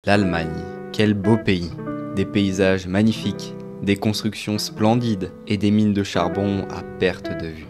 L'Allemagne, quel beau pays! Des paysages magnifiques, des constructions splendides et des mines de charbon à perte de vue.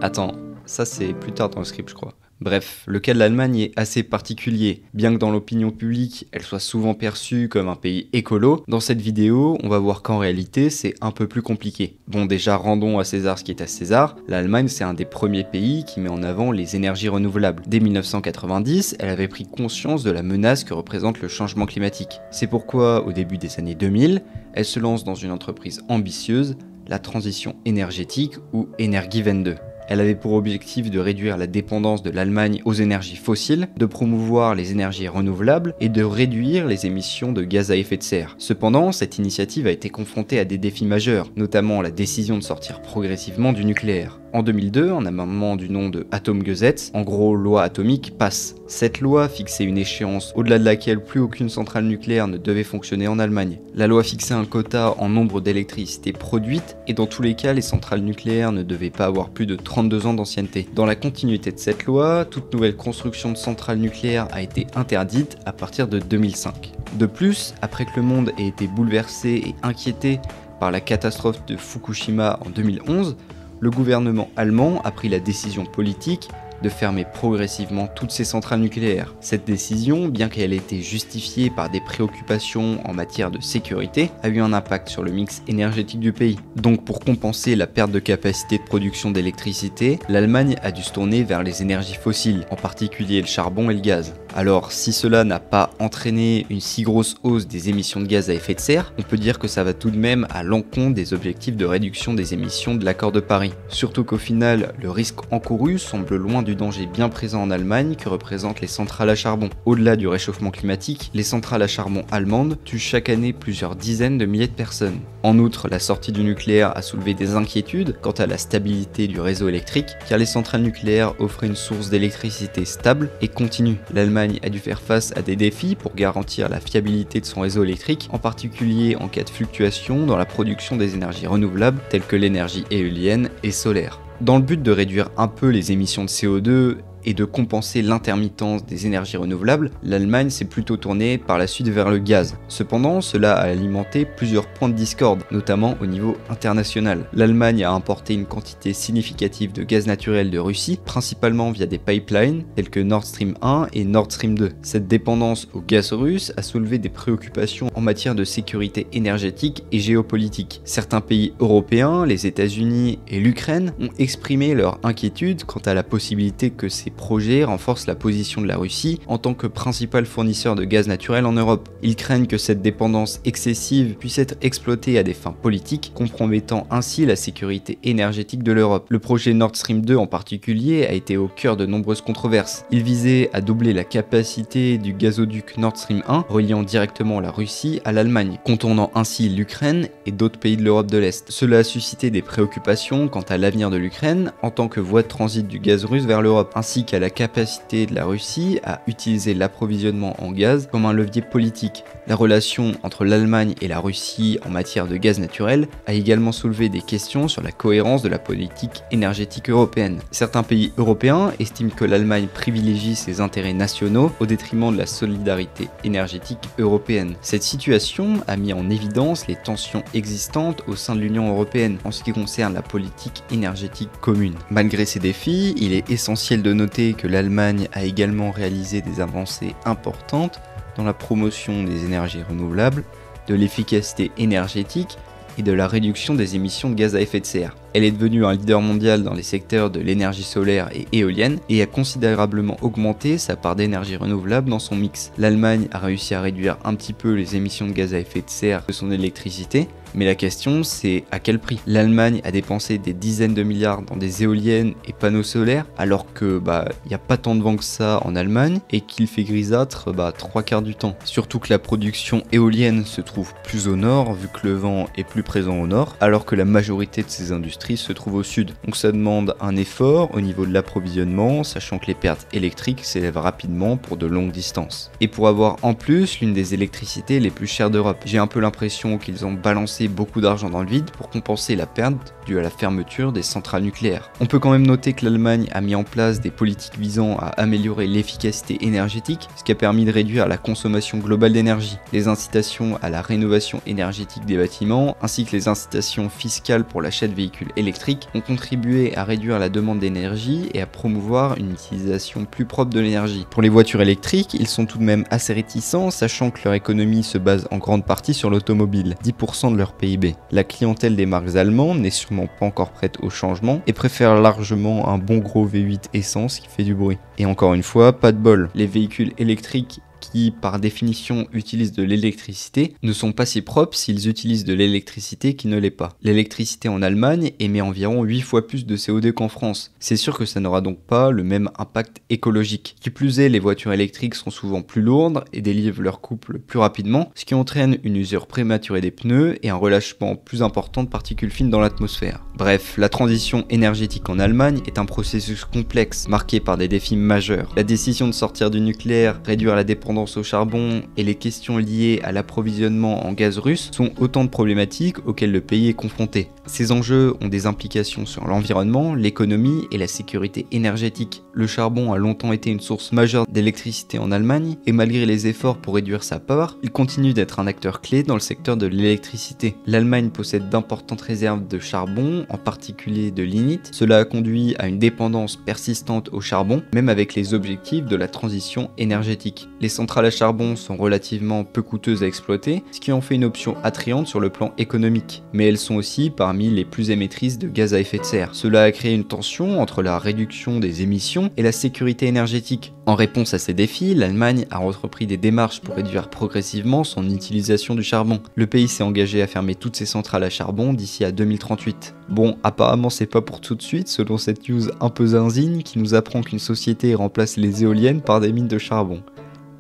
Attends, ça c'est plus tard dans le script je crois. Bref, le cas de l'Allemagne est assez particulier. Bien que dans l'opinion publique, elle soit souvent perçue comme un pays écolo, dans cette vidéo, on va voir qu'en réalité, c'est un peu plus compliqué. Bon, déjà, rendons à César ce qui est à César. L'Allemagne, c'est un des premiers pays qui met en avant les énergies renouvelables. Dès 1990, elle avait pris conscience de la menace que représente le changement climatique. C'est pourquoi, au début des années 2000, elle se lance dans une entreprise ambitieuse, la transition énergétique ou Energiewende. Elle avait pour objectif de réduire la dépendance de l'Allemagne aux énergies fossiles, de promouvoir les énergies renouvelables et de réduire les émissions de gaz à effet de serre. Cependant, cette initiative a été confrontée à des défis majeurs, notamment la décision de sortir progressivement du nucléaire. En 2002, un amendement du nom de Atomgesetz, en gros loi atomique, passe. Cette loi fixait une échéance au-delà de laquelle plus aucune centrale nucléaire ne devait fonctionner en Allemagne. La loi fixait un quota en nombre d'électricité produite et dans tous les cas, les centrales nucléaires ne devaient pas avoir plus de 32 ans d'ancienneté. Dans la continuité de cette loi, toute nouvelle construction de centrales nucléaires a été interdite à partir de 2005. De plus, après que le monde ait été bouleversé et inquiété par la catastrophe de Fukushima en 2011, le gouvernement allemand a pris la décision politique de fermer progressivement toutes ces centrales nucléaires. Cette décision, bien qu'elle ait été justifiée par des préoccupations en matière de sécurité, a eu un impact sur le mix énergétique du pays. Donc pour compenser la perte de capacité de production d'électricité, l'Allemagne a dû se tourner vers les énergies fossiles, en particulier le charbon et le gaz. Alors si cela n'a pas entraîné une si grosse hausse des émissions de gaz à effet de serre, on peut dire que ça va tout de même à l'encontre des objectifs de réduction des émissions de l'accord de Paris. Surtout qu'au final, le risque encouru semble loin du danger bien présent en Allemagne que représentent les centrales à charbon. Au-delà du réchauffement climatique, les centrales à charbon allemandes tuent chaque année plusieurs dizaines de milliers de personnes. En outre, la sortie du nucléaire a soulevé des inquiétudes quant à la stabilité du réseau électrique, car les centrales nucléaires offraient une source d'électricité stable et continue. L'Allemagne a dû faire face à des défis pour garantir la fiabilité de son réseau électrique, en particulier en cas de fluctuation dans la production des énergies renouvelables telles que l'énergie éolienne et solaire. Dans le but de réduire un peu les émissions de CO2 et de compenser l'intermittence des énergies renouvelables, l'Allemagne s'est plutôt tournée par la suite vers le gaz. Cependant, cela a alimenté plusieurs points de discorde, notamment au niveau international. L'Allemagne a importé une quantité significative de gaz naturel de Russie, principalement via des pipelines tels que Nord Stream 1 et Nord Stream 2. Cette dépendance au gaz russe a soulevé des préoccupations en matière de sécurité énergétique et géopolitique. Certains pays européens, les États-Unis et l'Ukraine, ont exprimé leur inquiétude quant à la possibilité que ces projets renforcent la position de la Russie en tant que principal fournisseur de gaz naturel en Europe. Ils craignent que cette dépendance excessive puisse être exploitée à des fins politiques, compromettant ainsi la sécurité énergétique de l'Europe. Le projet Nord Stream 2 en particulier a été au cœur de nombreuses controverses. Il visait à doubler la capacité du gazoduc Nord Stream 1, reliant directement la Russie à l'Allemagne, contournant ainsi l'Ukraine et d'autres pays de l'Europe de l'Est. Cela a suscité des préoccupations quant à l'avenir de l'Ukraine en tant que voie de transit du gaz russe vers l'Europe, ainsi qu'à la capacité de la Russie à utiliser l'approvisionnement en gaz comme un levier politique. La relation entre l'Allemagne et la Russie en matière de gaz naturel a également soulevé des questions sur la cohérence de la politique énergétique européenne. Certains pays européens estiment que l'Allemagne privilégie ses intérêts nationaux au détriment de la solidarité énergétique européenne. Cette situation a mis en évidence les tensions existantes au sein de l'Union européenne en ce qui concerne la politique énergétique commune. Malgré ces défis, il est essentiel de noter que l'Allemagne a également réalisé des avancées importantes dans la promotion des énergies renouvelables, de l'efficacité énergétique et de la réduction des émissions de gaz à effet de serre. Elle est devenue un leader mondial dans les secteurs de l'énergie solaire et éolienne et a considérablement augmenté sa part d'énergie renouvelable dans son mix. L'Allemagne a réussi à réduire un petit peu les émissions de gaz à effet de serre de son électricité, mais la question c'est à quel prix? L'Allemagne a dépensé des dizaines de milliards dans des éoliennes et panneaux solaires alors que y a pas tant de vent que ça en Allemagne et qu'il fait grisâtre 3/4 du temps. Surtout que la production éolienne se trouve plus au nord vu que le vent est plus présent au nord alors que la majorité de ces industries industrie se trouve au sud. Donc ça demande un effort au niveau de l'approvisionnement, sachant que les pertes électriques s'élèvent rapidement pour de longues distances. Et pour avoir en plus l'une des électricités les plus chères d'Europe. J'ai un peu l'impression qu'ils ont balancé beaucoup d'argent dans le vide pour compenser la perte due à la fermeture des centrales nucléaires. On peut quand même noter que l'Allemagne a mis en place des politiques visant à améliorer l'efficacité énergétique, ce qui a permis de réduire la consommation globale d'énergie, les incitations à la rénovation énergétique des bâtiments, ainsi que les incitations fiscales pour l'achat de véhicules électriques ont contribué à réduire la demande d'énergie et à promouvoir une utilisation plus propre de l'énergie. Pour les voitures électriques, ils sont tout de même assez réticents, sachant que leur économie se base en grande partie sur l'automobile, 10% de leur PIB. La clientèle des marques allemandes n'est sûrement pas encore prête au changement et préfère largement un bon gros V8 essence qui fait du bruit. Et encore une fois, pas de bol, les véhicules électriques qui par définition utilisent de l'électricité ne sont pas si propres s'ils utilisent de l'électricité qui ne l'est pas. L'électricité en Allemagne émet environ 8 fois plus de CO2 qu'en France. C'est sûr que ça n'aura donc pas le même impact écologique. Qui plus est, les voitures électriques sont souvent plus lourdes et délivrent leur couple plus rapidement, ce qui entraîne une usure prématurée des pneus et un relâchement plus important de particules fines dans l'atmosphère. Bref, la transition énergétique en Allemagne est un processus complexe, marqué par des défis majeurs. La décision de sortir du nucléaire, réduire la dépendance au charbon et les questions liées à l'approvisionnement en gaz russe sont autant de problématiques auxquelles le pays est confronté. Ces enjeux ont des implications sur l'environnement, l'économie et la sécurité énergétique. Le charbon a longtemps été une source majeure d'électricité en Allemagne et malgré les efforts pour réduire sa part, il continue d'être un acteur clé dans le secteur de l'électricité. L'Allemagne possède d'importantes réserves de charbon, en particulier de lignite. Cela a conduit à une dépendance persistante au charbon, même avec les objectifs de la transition énergétique. Les centrales à charbon sont relativement peu coûteuses à exploiter, ce qui en fait une option attrayante sur le plan économique. Mais elles sont aussi parmi les plus émettrices de gaz à effet de serre. Cela a créé une tension entre la réduction des émissions et la sécurité énergétique. En réponse à ces défis, l'Allemagne a entrepris des démarches pour réduire progressivement son utilisation du charbon. Le pays s'est engagé à fermer toutes ses centrales à charbon d'ici à 2038. Bon, apparemment c'est pas pour tout de suite, selon cette news un peu zinzine qui nous apprend qu'une société remplace les éoliennes par des mines de charbon.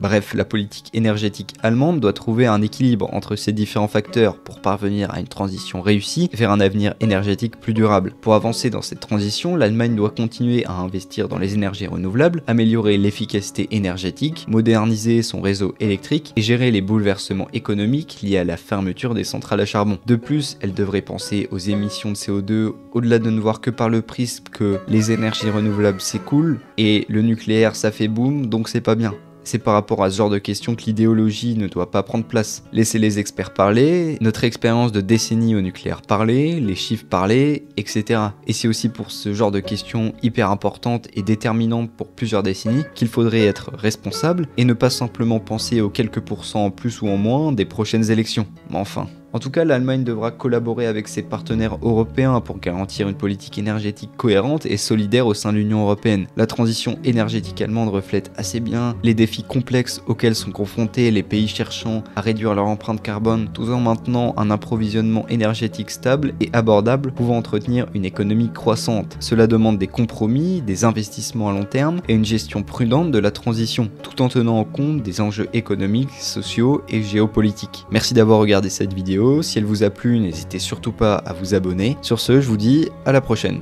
Bref, la politique énergétique allemande doit trouver un équilibre entre ces différents facteurs pour parvenir à une transition réussie vers un avenir énergétique plus durable. Pour avancer dans cette transition, l'Allemagne doit continuer à investir dans les énergies renouvelables, améliorer l'efficacité énergétique, moderniser son réseau électrique et gérer les bouleversements économiques liés à la fermeture des centrales à charbon. De plus, elle devrait penser aux émissions de CO2 au-delà de ne voir que par le prisme que les énergies renouvelables s'écoulent et le nucléaire ça fait boum donc c'est pas bien. C'est par rapport à ce genre de questions que l'idéologie ne doit pas prendre place. Laissez les experts parler, notre expérience de décennies au nucléaire parler, les chiffres parler, etc. Et c'est aussi pour ce genre de questions hyper importantes et déterminantes pour plusieurs décennies qu'il faudrait être responsable et ne pas simplement penser aux quelques pourcents en plus ou en moins des prochaines élections. Mais enfin... En tout cas, l'Allemagne devra collaborer avec ses partenaires européens pour garantir une politique énergétique cohérente et solidaire au sein de l'Union européenne. La transition énergétique allemande reflète assez bien les défis complexes auxquels sont confrontés les pays cherchant à réduire leur empreinte carbone tout en maintenant un approvisionnement énergétique stable et abordable pouvant entretenir une économie croissante. Cela demande des compromis, des investissements à long terme et une gestion prudente de la transition, tout en tenant en compte des enjeux économiques, sociaux et géopolitiques. Merci d'avoir regardé cette vidéo. Si elle vous a plu, n'hésitez surtout pas à vous abonner. Sur ce, je vous dis à la prochaine.